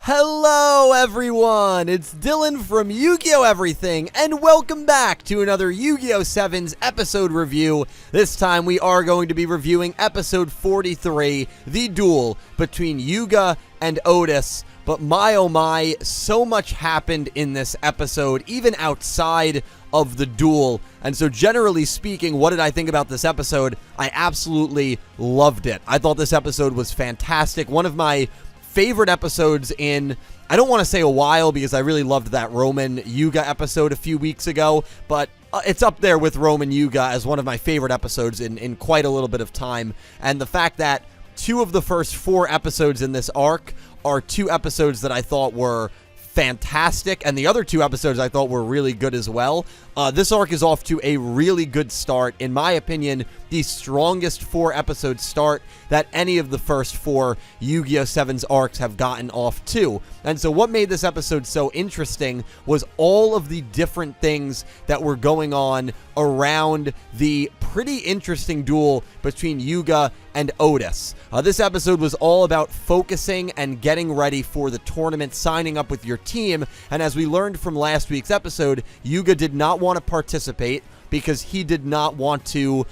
Hello everyone, it's Dylan from Yugioh Everything, and welcome back to another Yu-Gi-Oh! 7's episode review. This time we are going to be reviewing episode 43, the duel between Yuga and Otis. But my oh my, so much happened in this episode, even outside of the duel. And so generally speaking, what did I think about this episode? I absolutely loved it. I thought this episode was fantastic. One of my favorite episodes in, I don't want to say a while because I really loved that Roman Yuga episode a few weeks ago, but it's up there with Roman Yuga as one of my favorite episodes in quite a little bit of time. And the fact that two of the first four episodes in this arc are two episodes that I thought were fantastic, and the other two episodes I thought were really good as well. This arc is off to a really good start. In my opinion, the strongest four-episode start that any of the first four Yu-Gi-Oh! 7's arcs have gotten off to. And so what made this episode so interesting was all of the different things that were going on around the pretty interesting duel between Yuga and Otis. This episode was all about focusing and getting ready for the tournament, signing up with your team, and as we learned from last week's episode, Yuga did not want to participate because he did not want to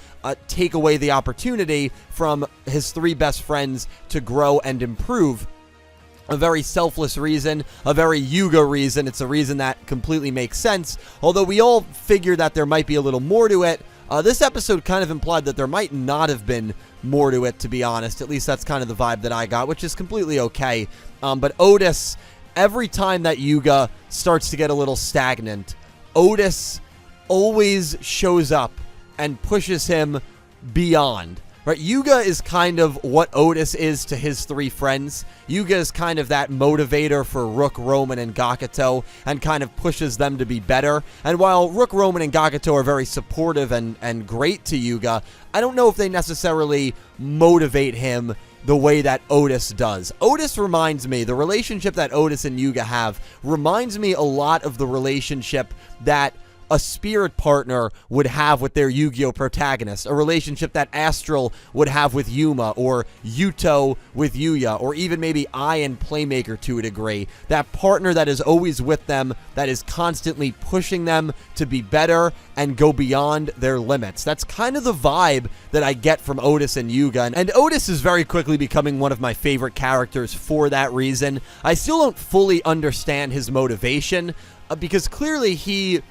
take away the opportunity from his three best friends to grow and improve. A very selfless reason, a very Yuga reason. It's a reason that completely makes sense, although we all figured that there might be a little more to it. This episode kind of implied that there might not have been more to it, to be honest. At least that's kind of the vibe that I got, which is completely okay. But Otis, every time that Yuga starts to get a little stagnant, Otis always shows up and pushes him beyond. Right, Yuga is kind of what Otis is to his three friends. Yuga is kind of that motivator for Rook, Roman, and Gakuto, and kind of pushes them to be better. And while Rook, Roman, and Gakuto are very supportive and great to Yuga, I don't know if they necessarily motivate him the way that Otis does. Otis reminds me, the relationship that Otis and Yuga have reminds me a lot of the relationship that a spirit partner would have with their Yu-Gi-Oh! Protagonist, a relationship that Astral would have with Yuma, or Yuto with Yuya, or even maybe I and Playmaker to a degree. That partner that is always with them, that is constantly pushing them to be better and go beyond their limits. That's kind of the vibe that I get from Otis and Yuga, and Otis is very quickly becoming one of my favorite characters for that reason. I still don't fully understand his motivation, because clearly he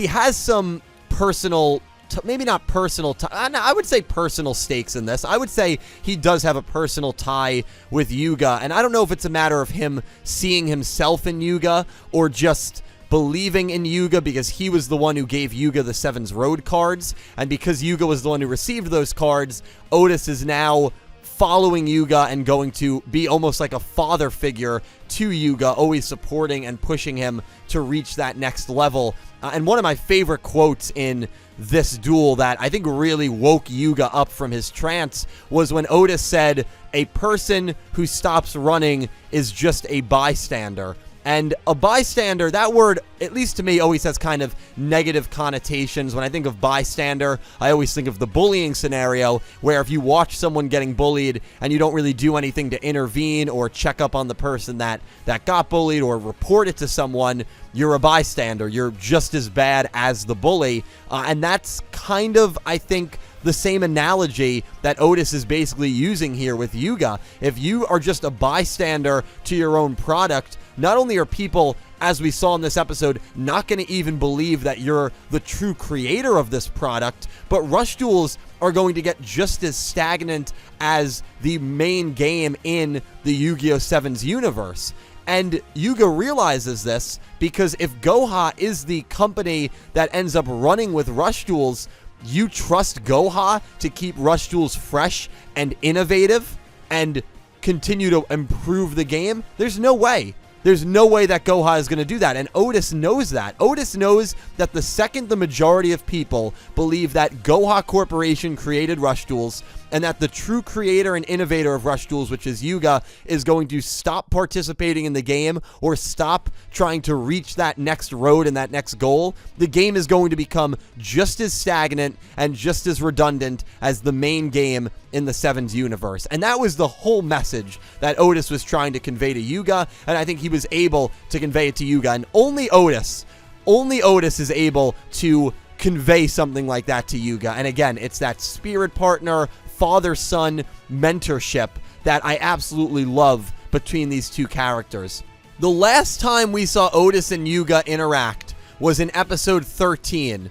has some personal, maybe not personal, I would say personal stakes in this. I would say he does have a personal tie with Yuga, and I don't know if it's a matter of him seeing himself in Yuga or just believing in Yuga because he was the one who gave Yuga the Sevens Road cards, and because Yuga was the one who received those cards, Otis is now following Yuga and going to be almost like a father figure to Yuga, always supporting and pushing him to reach that next level. And one of my favorite quotes in this duel that I think really woke Yuga up from his trance was when Otis said, "A person who stops running is just a bystander." And a bystander, that word, at least to me, always has kind of negative connotations. When I think of bystander, I always think of the bullying scenario, where if you watch someone getting bullied and you don't really do anything to intervene or check up on the person that got bullied or report it to someone, you're a bystander. You're just as bad as the bully. And that's kind of, I think, the same analogy that Otis is basically using here with Yuga. If you are just a bystander to your own product, not only are people, as we saw in this episode, not going to even believe that you're the true creator of this product, but rush duels are going to get just as stagnant as the main game in the Yu-Gi-Oh! 7's universe. And Yuga realizes this because if Goha is the company that ends up running with rush duels, you trust Goha to keep rush duels fresh and innovative and continue to improve the game? There's no way. There's no way that Goha is going to do that, and Otis knows that. Otis knows that the second the majority of people believe that Goha Corporation created rush duels, and that the true creator and innovator of rush duels, which is Yuga, is going to stop participating in the game or stop trying to reach that next road and that next goal, the game is going to become just as stagnant and just as redundant as the main game in the Sevens universe. And that was the whole message that Otis was trying to convey to Yuga, and I think he was able to convey it to Yuga, and only Otis is able to convey something like that to Yuga. And again, it's that spirit partner, father-son mentorship that I absolutely love between these two characters. The last time we saw Otis and Yuga interact was in episode 13.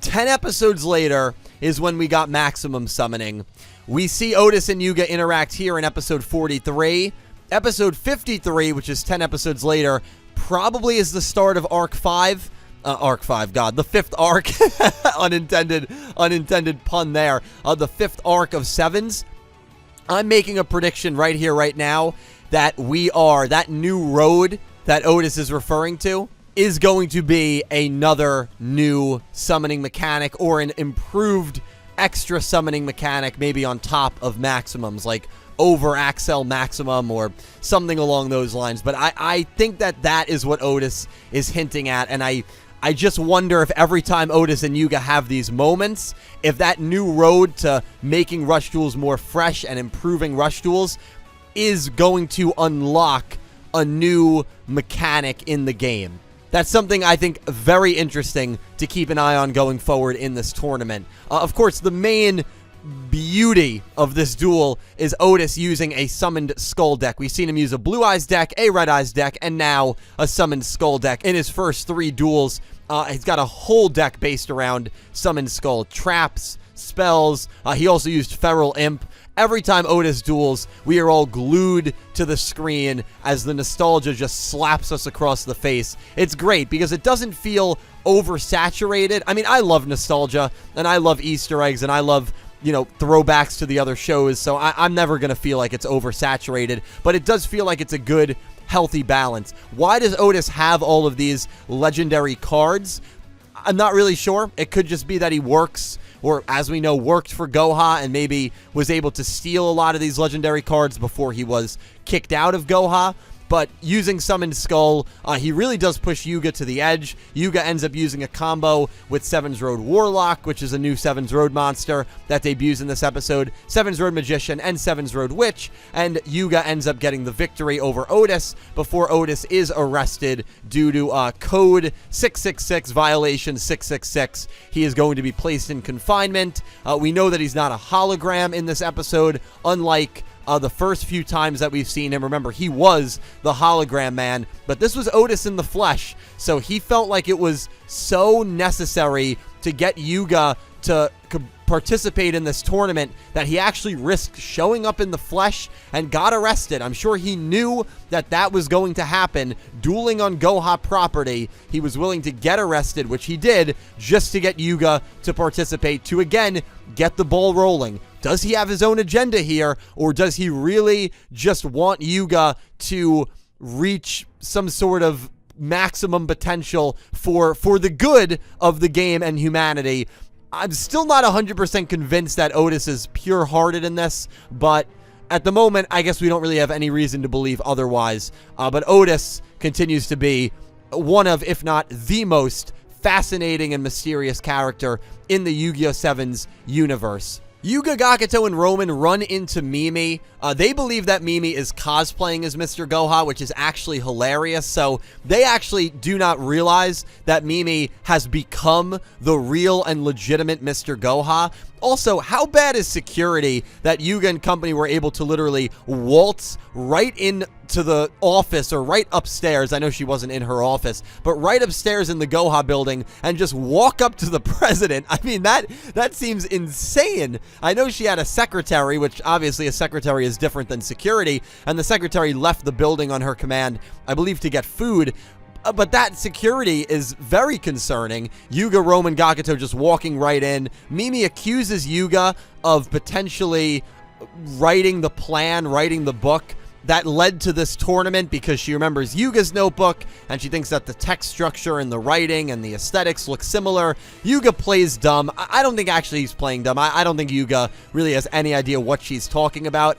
10 episodes later is when we got maximum summoning. We see Otis and Yuga interact here in episode 43. Episode 53, which is 10 episodes later, probably is the start of Arc 5. The fifth arc. unintended pun there. The fifth arc of Sevens. I'm making a prediction right here, right now, that that new road that Otis is referring to is going to be another new summoning mechanic, or an improved extra summoning mechanic, maybe on top of maximums, like over Axel maximum or something along those lines. But I think that is what Otis is hinting at, and I just wonder if every time Otis and Yuga have these moments, if that new road to making Rush Duels more fresh and improving Rush Duels is going to unlock a new mechanic in the game. That's something I think very interesting to keep an eye on going forward in this tournament. Of course, the main beauty of this duel is Otis using a summoned skull deck. We've seen him use a Blue Eyes deck, a Red Eyes deck, and now a summoned skull deck in his first 3 duels. He's got a whole deck based around summoned skull. Traps, spells, he also used Feral Imp. Every time Otis duels, we are all glued to the screen as the nostalgia just slaps us across the face. It's great because it doesn't feel oversaturated. I mean, I love nostalgia, and I love Easter eggs, and I love, throwbacks to the other shows, so I'm never going to feel like it's oversaturated, but it does feel like it's a good, healthy balance. Why does Otis have all of these legendary cards? I'm not really sure. It could just be that he works, or as we know, worked for Goha and maybe was able to steal a lot of these legendary cards before he was kicked out of Goha. But using Summoned Skull, he really does push Yuga to the edge. Yuga ends up using a combo with Sevens Road Warlock, which is a new Sevens Road monster that debuts in this episode, Sevens Road Magician, and Sevens Road Witch, and Yuga ends up getting the victory over Otis before Otis is arrested due to Code 666, Violation 666. He is going to be placed in confinement. We know that he's not a hologram in this episode, unlike the first few times that we've seen him. Remember, he was the hologram man, but this was Otis in the flesh, so he felt like it was so necessary to get Yuga to participate in this tournament that he actually risked showing up in the flesh and got arrested. I'm sure he knew that was going to happen. Dueling on Goha property, he was willing to get arrested, which he did, just to get Yuga to participate, to again get the ball rolling. Does he have his own agenda here, or does he really just want Yuga to reach some sort of maximum potential for the good of the game and humanity? I'm still not 100% convinced that Otis is pure-hearted in this, but at the moment, I guess we don't really have any reason to believe otherwise. But Otis continues to be one of, if not the most fascinating and mysterious character in the Yu-Gi-Oh! 7's universe. Yuga, Gakuto, and Roman run into Mimi. They believe that Mimi is cosplaying as Mr. Goha, which is actually hilarious. So they actually do not realize that Mimi has become the real and legitimate Mr. Goha. Also, how bad is security that Yuga and company were able to literally waltz right into the office, or right upstairs? I know she wasn't in her office, but right upstairs in the Goha building and just walk up to the president. I mean, that seems insane. I know she had a secretary, which obviously a secretary is different than security, and the secretary left the building on her command, I believe, to get food. But that security is very concerning. Yuga, Roman, Gakuto just walking right in. Mimi accuses Yuga of potentially writing the plan, writing the book that led to this tournament, because she remembers Yuga's notebook and she thinks that the text structure and the writing and the aesthetics look similar. Yuga plays dumb. I don't think actually he's playing dumb. I don't think Yuga really has any idea what she's talking about.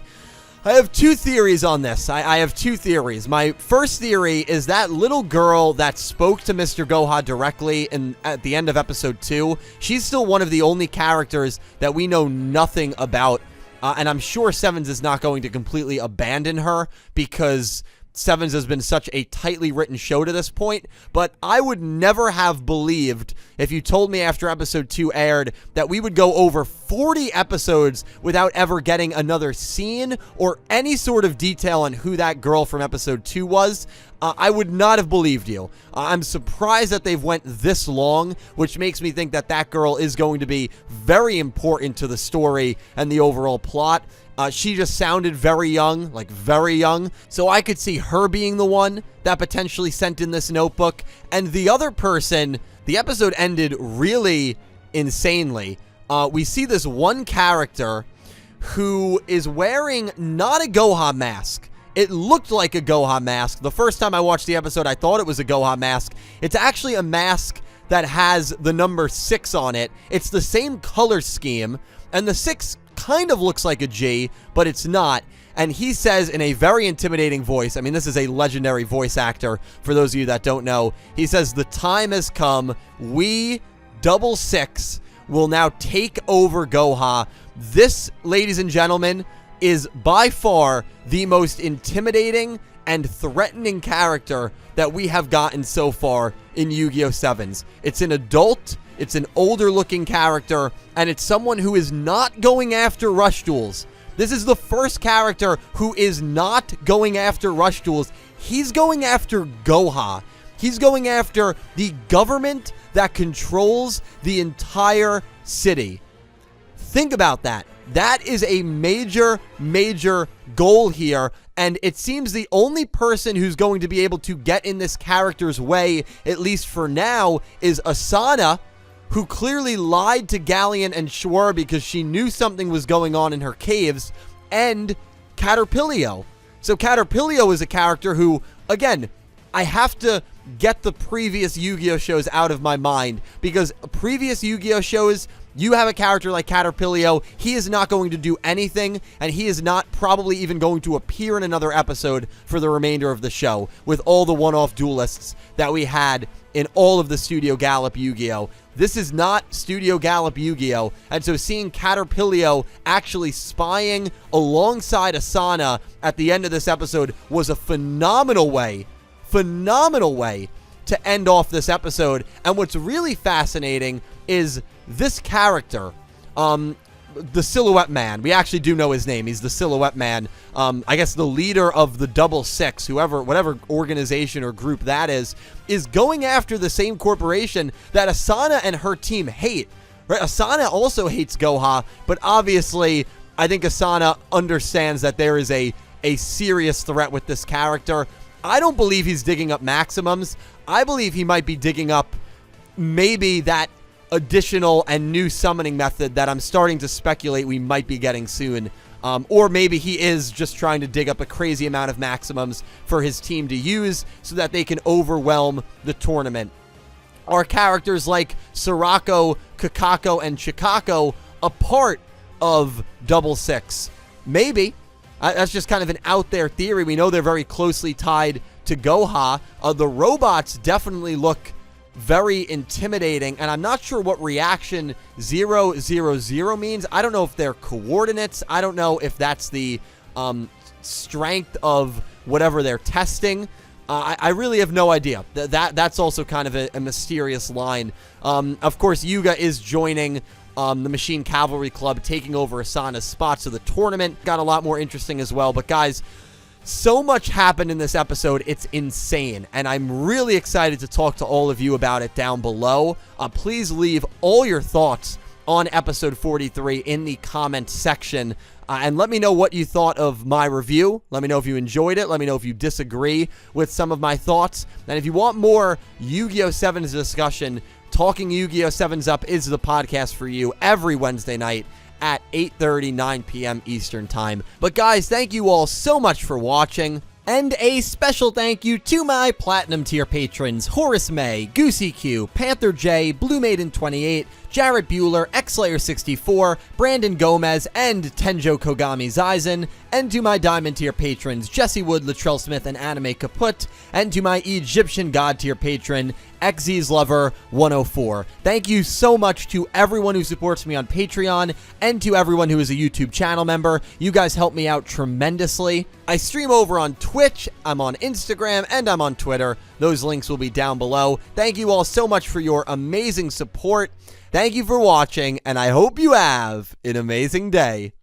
I have two theories on this. I have two theories. My first theory is that little girl that spoke to Mr. Goha directly at the end of episode 2, she's still one of the only characters that we know nothing about. And I'm sure Sevens is not going to completely abandon her, because Sevens has been such a tightly written show to this point, but I would never have believed if you told me after episode 2 aired that we would go over 40 episodes without ever getting another scene or any sort of detail on who that girl from episode 2 was. I would not have believed you. I'm surprised that they've went this long, which makes me think that that girl is going to be very important to the story and the overall plot. She just sounded very young, like very young. So I could see her being the one that potentially sent in this notebook. And the other person, the episode ended really insanely. We see this one character who is wearing not a Goha mask. It looked like a Goha mask. The first time I watched the episode, I thought it was a Goha mask. It's actually a mask that has the number 6 on it. It's the same color scheme, and the 6 kind of looks like a G, but it's not. And he says in a very intimidating voice, I mean, this is a legendary voice actor, for those of you that don't know, he says, "The time has come. We, 666, will now take over Goha." This, ladies and gentlemen, is by far the most intimidating and threatening character that we have gotten so far in Yu-Gi-Oh! 7s. It's an adult, it's an older looking character, and it's someone who is not going after rush duels. This is the first character who is not going after rush duels. He's going after Goha. He's going after the government that controls the entire city. Think about that. That is a major, major goal here, and it seems the only person who's going to be able to get in this character's way, at least for now, is Asana, who clearly lied to Galleon and Schwer because she knew something was going on in her caves, and Caterpillar. So Caterpillar is a character who, again, I have to get the previous Yu-Gi-Oh! Shows out of my mind, because previous Yu-Gi-Oh! Shows, you have a character like Caterpillar, he is not going to do anything, and he is not probably even going to appear in another episode for the remainder of the show, with all the one-off duelists that we had in all of the Studio Gallop Yu-Gi-Oh! This is not Studio Gallop Yu-Gi-Oh! And so seeing Caterpillar actually spying alongside Asana at the end of this episode was a phenomenal way to end off this episode. And what's really fascinating is this character, the Silhouette Man. We actually do know his name. He's the Silhouette Man. I guess the leader of the 666, whatever organization or group that is going after the same corporation that Asana and her team hate. Right? Asana also hates Goha, but obviously I think Asana understands that there is a serious threat with this character. I don't believe he's digging up maximums. I believe he might be digging up maybe that additional and new summoning method that I'm starting to speculate we might be getting soon. Or maybe he is just trying to dig up a crazy amount of maximums for his team to use so that they can overwhelm the tournament. Are characters like Sirocco, Kakako, and Chikako a part of 666? Maybe. That's just kind of an out there theory. We know they're very closely tied to Goha. The robots definitely look very intimidating, and I'm not sure what reaction 000 means. I don't know if they're coordinates. I don't know if that's the strength of whatever they're testing. I really have no idea. That's also kind of a mysterious line. Of course, Yuga is joining the Machine Cavalry Club, taking over Asana's spots of the tournament. Got a lot more interesting as well. But guys, so much happened in this episode, it's insane, and I'm really excited to talk to all of you about it down below. Please leave all your thoughts on episode 43 in the comment section, and let me know what you thought of my review. Let me know if you enjoyed it. Let me know if you disagree with some of my thoughts, and if you want more Yu-Gi-Oh! 7's discussion, Talking Yu-Gi-Oh! 7's Up is the podcast for you every Wednesday night at 8:30, 9 p.m. Eastern Time. But guys, thank you all so much for watching. And a special thank you to my Platinum tier patrons, Horace Maye, Goosey Q, Panther J, Blue Maiden 28, Jarrett Buller, XLayer64, Brandon Gomez, and TenjoKogamiZaizen, and to my Diamond tier patrons Jesse Wood, Latrell Smith, and Anime Kaput, and to my Egyptian God tier patron Xy's Lover 104. Thank you so much to everyone who supports me on Patreon and to everyone who is a YouTube channel member. You guys help me out tremendously. I stream over on Twitch, I'm on Instagram, and I'm on Twitter. Those links will be down below. Thank you all so much for your amazing support. Thank you for watching, and I hope you have an amazing day.